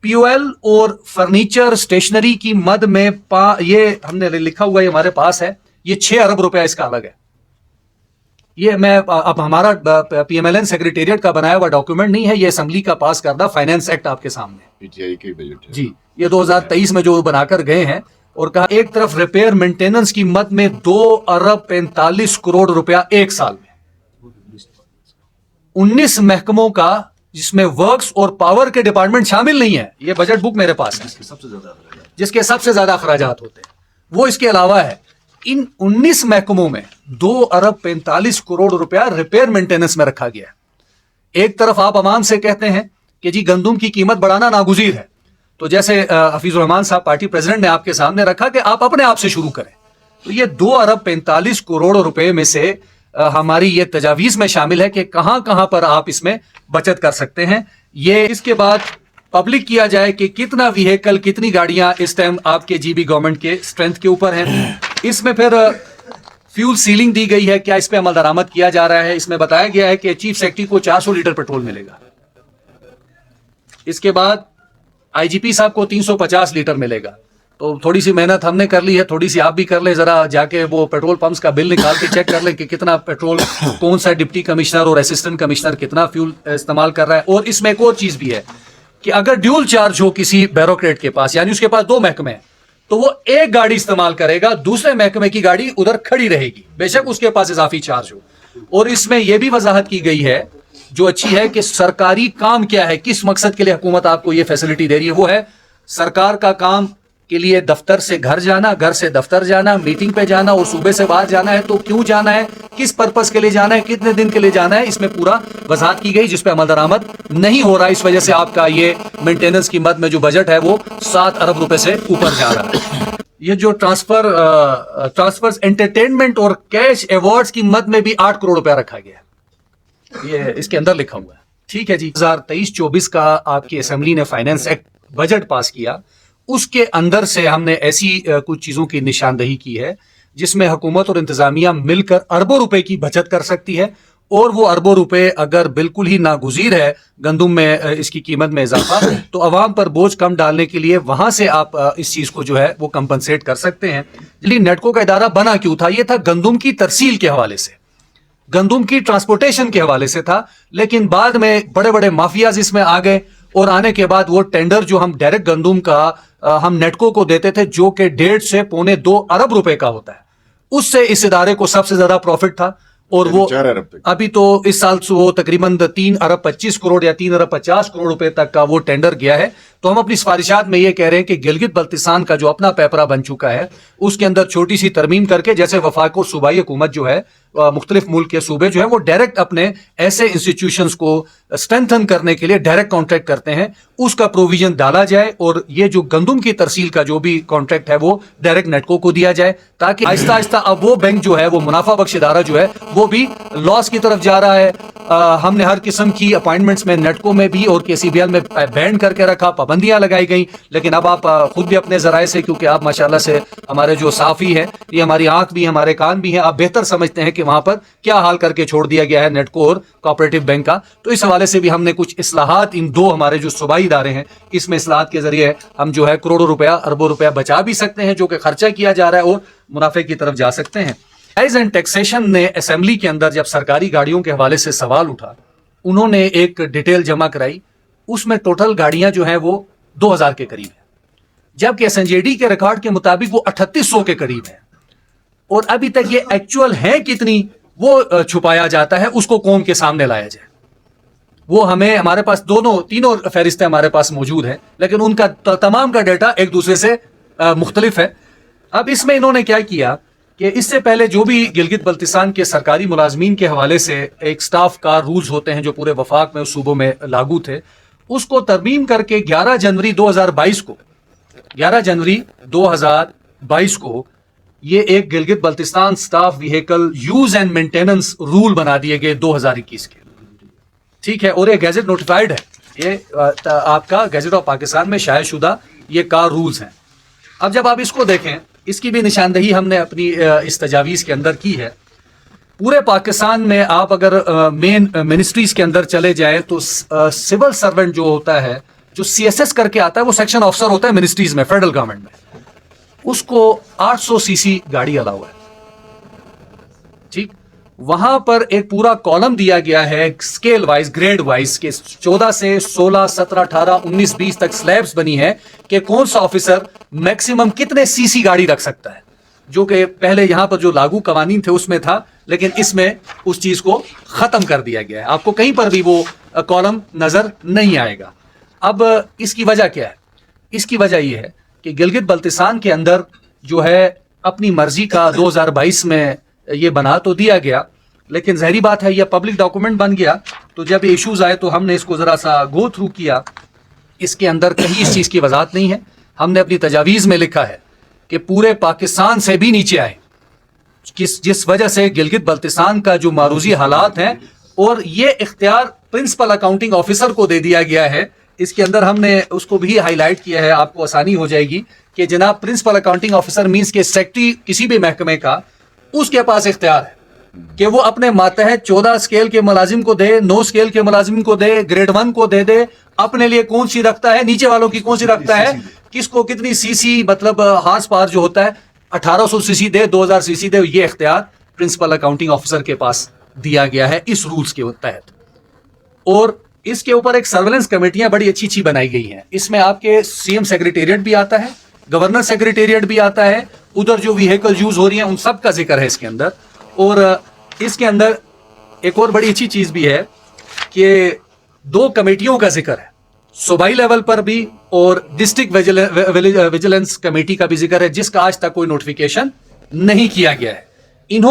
POL और furniture stationery की मद में ये हमने लिखा हुआ है, हमारे पास है, ये 6 अरब रुपया इसका अलग है। ये मैं अब हमारा PMLN सेक्रेटेरिएट का बनाया हुआ डॉक्यूमेंट नहीं है, ये असेंबली का पास करदा फाइनेंस एक्ट आपके सामने PTI के बजट है जी, ये 2023 में जो बनाकर गए हैं। और कहा एक तरफ रिपेयर मेंटेनेंस की मद में 2 अरब 45 करोड़ रुपया एक साल में, 19 महकमों का, जिसमें वर्क्स और पावर के डिपार्टमेंट शामिल नहीं है। ये बजट बुक मेरे पास है, जिसके सबसे ज्यादा अखराजात होते हैं वो इसके अलावा है। इन 19 महकमों में 2 अरब 45 करोड़ रुपया रिपेयर मेंटेनेंस में रखा गया है। एक तरफ आप अवाम से कहते हैं कि जी गंदुम की कीमत बढ़ाना नागुज़ीर है, तो जैसे हफीजुर रहमान साहब पार्टी प्रेसिडेंट ने आपके सामने रखा कि आप अपने आप से शुरू करें, तो ये 2 अरब 45 करोड़ रुपए में से हमारी ये तजावीज में शामिल है कि कहां कहां पर आप इसमें बचत कर सकते हैं। ये इसके बाद पब्लिक किया जाए कि कितना व्हीकल, कितनी गाड़ियां इस टाइम आपके GB गवर्नमेंट के स्ट्रेंथ के ऊपर हैं। इसमें फिर फ्यूल सीलिंग दी गई है, क्या इस पे अमल दरामद किया जा रहा है। इसमें बताया गया है कि चीफ सेक्रेटरी को 400 लीटर पेट्रोल मिलेगा। इसके बाद IGP साहब को 350 लीटर मिलेगा। तो थोड़ी सी मेहनत हमने कर ली है, थोड़ी सी आप भी कर ले, जरा जाके वो पेट्रोल पंप्स का बिल निकाल के चेक कर ले कि कितना पेट्रोल कौन सा डिप्टी कमिश्नर और असिस्टेंट कमिश्नर कितना फ्यूल इस्तेमाल कर रहा है। और इसमें एक और चीज भी है कि अगर ड्यूल चार्ज हो किसी ब्यूरोक्रेट के पास, यानी उसके पास 2 महकमे हैं, तो वो एक गाड़ी इस्तेमाल करेगा, दूसरे महकमे की गाड़ी उधर खड़ी रहेगी, बेशक उसके पास इजाफी चार्ज हो। और इसमें यह भी वजाहत की गई है जो अच्छी है कि सरकारी काम क्या है, किस मकसद के लिए हुकूमत आपको ये फैसिलिटी दे रही है। वो है सरकार का काम के लिए दफ्तर से घर जाना, घर से दफ्तर जाना, मीटिंग पे जाना, और सूबे से बाहर जाना है तो क्यों जाना है, किस पर्पस के लिए जाना है, कितने दिन के लिए जाना है, इसमें पूरा वजाहत की गई, जिसपे अमल दरामद नहीं हो रहा। इस वजह से आपका ये मेंटेनेंस की मद में जो बजट है वो 7 अरब रुपए से ऊपर जा रहा है। ये जो ट्रांसफर्स एंटरटेनमेंट और कैश अवार्ड्स की मद में भी 8 करोड़ रुपया रखा गया है, ये इसके अंदर लिखा हुआ है। ठीक है जी, 2023-24 का आपकी असेंबली ने फाइनेंस एक्ट बजट पास किया, उसके अंदर से हमने ऐसी कुछ चीजों की निशानदही की है जिसमें हुकूमत और इंतजामिया मिलकर अरबों रुपए की बचत कर सकती है। और वो अरबों रुपए अगर बिल्कुल ही नागुज़ीर है गंदुम में इसकी कीमत में इजाफा, तो अवाम पर बोझ कम डालने के लिए वहां से आप इस चीज को जो है वो कंपनसेट कर सकते हैं। नेटको का इदारा बना क्यों था? ये था गंदुम की तरसील के हवाले से, गंदुम की ट्रांसपोर्टेशन के हवाले से था। लेकिन बाद में बड़े बड़े माफियाज इसमें आ गए, और आने के बाद वो टेंडर जो हम डायरेक्ट गंदुम का हम नेटको को देते थे, जो कि 1.5 से 2.25 अरब रुपए का होता है, उससे इस इदारे को सबसे ज्यादा प्रॉफिट था। और वो 4 अरब तक, अभी तो इस साल वो तकरीबन 3 अरब 25 करोड़ या 3 अरब 50 करोड़ रुपए तक का वो टेंडर गया है। तो हम अपनी सिफारिशात में ये कह रहे हैं कि गिलगित बल्तिस्तान का जो अपना पेपरा बन चुका है, उसके अंदर छोटी सी तरमीम करके, जैसे वफाक और सूबाई हुकूमत जो है, मुख्तलिफ मुल्क के सूबे जो है वो डायरेक्ट अपने ऐसे इंस्टीट्यूशंस को स्ट्रेंथन करने के लिए डायरेक्ट कॉन्ट्रैक्ट करते हैं, उसका प्रोविजन डाला जाए। और ये जो गंदुम की तरसील का जो भी कॉन्ट्रैक्ट है वो डायरेक्ट नेटको को दिया जाए, ताकि आहिस्ता आहिस्ता अब वो बैंक जो है, वो मुनाफा बख्श इदारा जो है, वो भी लॉस की तरफ जा रहा है। हमने हर किस्म की अपॉइंटमेंट्स में नेटको में भी और KCBL में बैन करके रखा, पाबंदियां लगाई गई। लेकिन अब आप खुद भी अपने जराए से, क्योंकि आप माशाल्लाह से हमारे जो साफी है, ये हमारी आंख भी, हमारे कान भी हैं, आप बेहतर समझते हैं कि वहां पर क्या हाल करके छोड़ दिया गया है नेटको और कोऑपरेटिव बैंक का। तो इस हवाले से भी हमने कुछ इस्लाहात, इन 2 हमारे जो सूबाई इदारे हैं, इसमें इस्लाहात के जरिए हम जो है करोड़ों रुपया, अरबों रुपया बचा भी सकते हैं, जो कि खर्चा किया जा रहा है, और मुनाफे की तरफ जा सकते हैं। एक्साइज एंड टैक्सेशन ने असेंबली के अंदर जब सरकारी गाड़ियों के हवाले से सवाल उठा, उन्होंने एक डिटेल जमा कराई, उसमें टोटल गाड़ियां जो हैं वो 2000 के करीब है, जबकि SNJD के रिकॉर्ड के मुताबिक वो 3800 के करीब है। और अभी तक ये एक्चुअल है कितनी, वो छुपाया जाता है, उसको कौम के सामने लाया जाए। वो हमें, हमारे पास तीनों फहरिस्तें हमारे पास मौजूद हैं, लेकिन उनका तमाम का डेटा एक दूसरे से मुख्तलिफ है। अब इसमें इन्होंने क्या किया कि इससे पहले जो भी गिलगित बल्तिस्तान के सरकारी मुलाजमीन के हवाले से एक स्टाफ का रूल्स होते हैं जो पूरे वफाक में उस सूबों में लागू थे, उसको तरमीम करके 11 जनवरी 2022 को ये एक Gilgit Baltistan staff vehicle use and maintenance rule बना दिए गए 2021 के। ठीक है, और ये गैजेट नोटिफाइड है, ये आपका गैजेट ऑफ पाकिस्तान में शाया शुदा ये कार रूल्स हैं। अब जब आप इसको देखें, इसकी भी निशानदही हमने अपनी इस तजावीज़ के अंदर की है। पूरे पाकिस्तान में आप अगर मेन मिनिस्ट्रीज के अंदर चले जाएं तो सिविल सर्वेंट जो होता है جو CSS کر کے آتا ہے وہ سیکشن آفیسر ہوتا ہے منسٹریز میں، فیڈرل گورنمنٹ میں، اس کو 800 cc گاڑی الاؤ ہے. ٹھیک، وہاں پر ایک پورا کالم دیا گیا ہے اسکیل وائز، گریڈ وائز، کہ 14 سے 16 17 18 19 20 تک سلیبس بنی ہے کہ کون سا آفیسر میکسیمم کتنے CC گاڑی رکھ سکتا ہے، جو کہ پہلے یہاں پر جو لاگو قوانین تھے اس میں تھا، لیکن اس میں اس چیز کو ختم کر دیا گیا ہے. آپ کو کہیں پر بھی وہ کالم نظر نہیں آئے گا. اب اس کی وجہ کیا ہے؟ اس کی وجہ یہ ہے کہ گلگت بلتستان کے اندر جو ہے اپنی مرضی کا 2022 میں یہ بنا تو دیا گیا، لیکن ظاہری بات ہے یہ پبلک ڈاکومنٹ بن گیا، تو جب ایشوز آئے تو ہم نے اس کو ذرا سا گو تھرو کیا. اس کے اندر کہیں اس چیز کی وضاحت نہیں ہے. ہم نے اپنی تجاویز میں لکھا ہے کہ پورے پاکستان سے بھی نیچے آئے، جس وجہ سے گلگت بلتستان کا جو معروضی حالات ہیں، اور یہ اختیار پرنسپل اکاؤنٹنگ آفیسر کو دے دیا گیا ہے. اس کے اندر ہم نے اس کو بھی ہائی لائٹ کیا ہے، آپ کو آسانی ہو جائے گی کہ جناب پرنسپل اکاؤنٹنگ آفیسر مینس کے سیکٹری کسی بھی محکمے کا، اس کے پاس اختیار ہے کہ وہ اپنے ماتحت 14 اسکیل کے ملازم کو دے، 9 اسکیل کے ملازم کو دے، گریڈ 1 کو دے دے، اپنے لیے کون سی رکھتا ہے، نیچے والوں کی کون سی رکھتا ہے، کس کو کتنی CC مطلب ہارس پاور جو ہوتا ہے 1800 CC دے، 2000 CC دے. یہ اختیار پرنسپل اکاؤنٹنگ آفیسر کے پاس دیا گیا ہے اس رولز کے تحت. اور اس کے اوپر ایک سرویلنس کمیٹیاں بڑی اچھی اچھی بنائی گئی ہیں. اس میں آپ کے CM سیکریٹریٹ بھی آتا ہے، گورنر سیکریٹریٹ بھی آتا ہے، ادھر جو ویہیکل یوز ہو رہی ہیں ان سب کا ذکر ہے اس کے اندر. اور اس کے اندر ایک اور بڑی اچھی چیز بھی ہے کہ 2 کمیٹیوں کا ذکر ہے، صوبائی لیول پر بھی اور ڈسٹرکٹ ویجیلنس کمیٹی کا بھی ذکر ہے، جس کا آج تک کوئی نوٹیفیکیشن نہیں کیا گیا ہے.